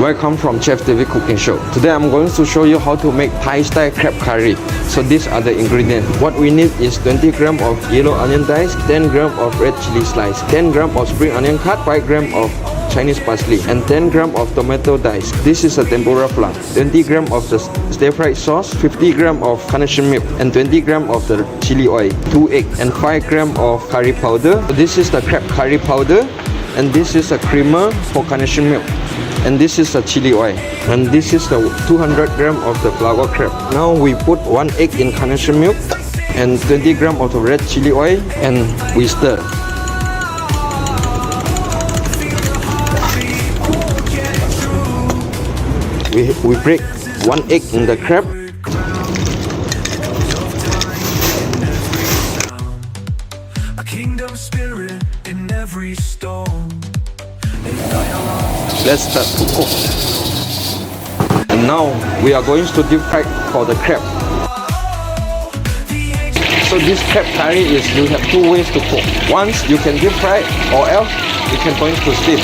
welcome from Chef David Cooking Show. Today I'm going to show you how to make Thai style crab curry. So these are the ingredients. What we need is 20 gram of yellow onion dice, 10 gram of red chili slice, 10 gram of spring onion cut, 5 gram of Chinese parsley, and 10 gram of tomato dice. This is a tempura flour, 20 gram of the stir fried sauce, 50 gram of carnation milk, and 20 gram of the chili oil, 2 eggs, and 5 gram of curry powder. This is the crab curry powder, and this is a creamer for carnation milk, and this is a chili oil, and this is the 200 gram of the flour crab. Now we put 1 egg in carnation milk and 20 gram of the red chili oil, and we stir. We break 1 egg in the crab. A kingdom spirit in every stone. Let's start to cook. And now we are going to deep fry for the crab. So this crab curry is, you have 2 ways to cook. Once you can deep fry, or else you can going to steam.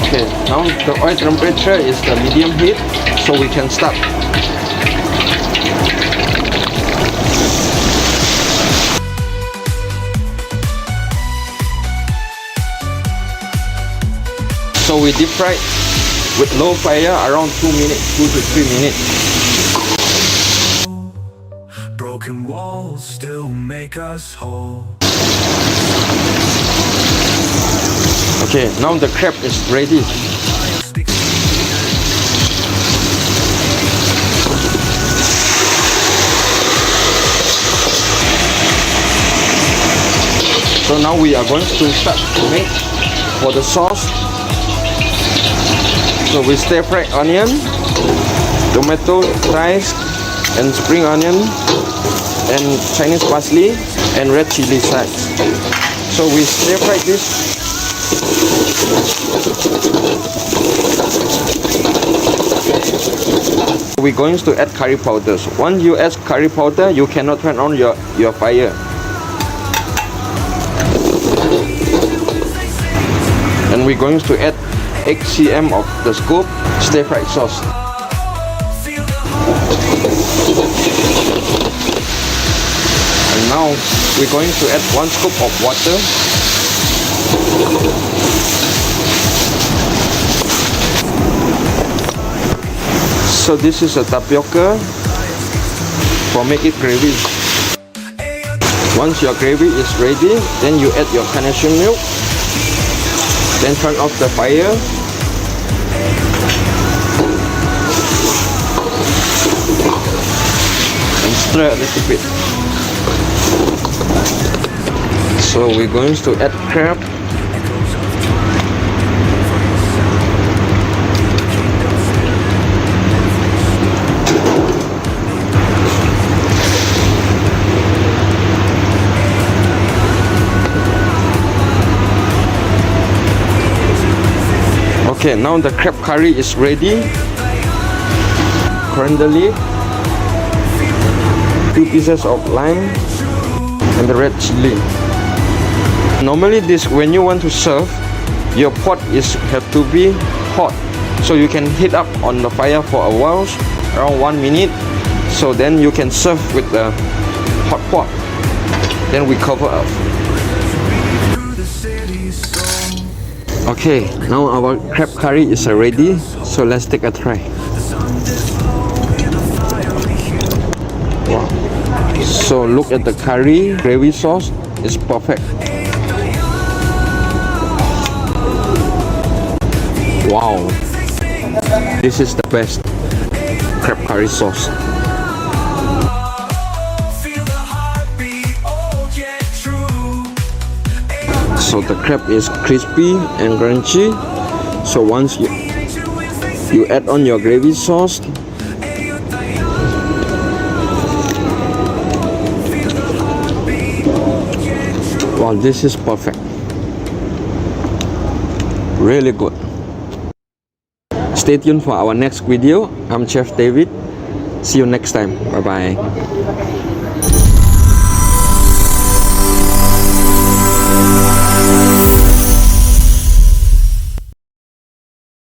Okay, now the oil temperature is the medium heat, so we can start. So we deep fry with low fire around 2 minutes, 2 to 3 minutes. Broken walls still make us whole. Okay, now the crab is ready. So now we are going to start to make for the sauce. So we stir fry onion, tomato, dice, and spring onion, and Chinese parsley, and red chili slice. So we stir fry this. We're going to add curry powders. Once you add curry powder, you cannot turn on your fire. And we're going to add 8 cm of the scoop stir fried sauce. And now we're going to add 1 scoop of water. So this is a tapioca for make it gravy. Once your gravy is ready, then you add your carnation milk. Then turn off the fire. And stir a little bit. So we're going to add crab. Okay, now the crab curry is ready. Coriander leaf, 2 pieces of lime, and the red chili. Normally this, when you want to serve, your pot have to be hot, so you can heat up on the fire for a while, around 1 minute. So then you can serve with the hot pot. Then we cover up. Okay, now our crab curry is ready, so let's take a try. Wow. So look at the curry, gravy sauce is perfect. Wow, this is the best crab curry sauce. So the crab is crispy and crunchy. So once you add on your gravy sauce, wow, this is perfect. Really good. Stay tuned for our next video. I'm Chef David. See you next time. Bye bye.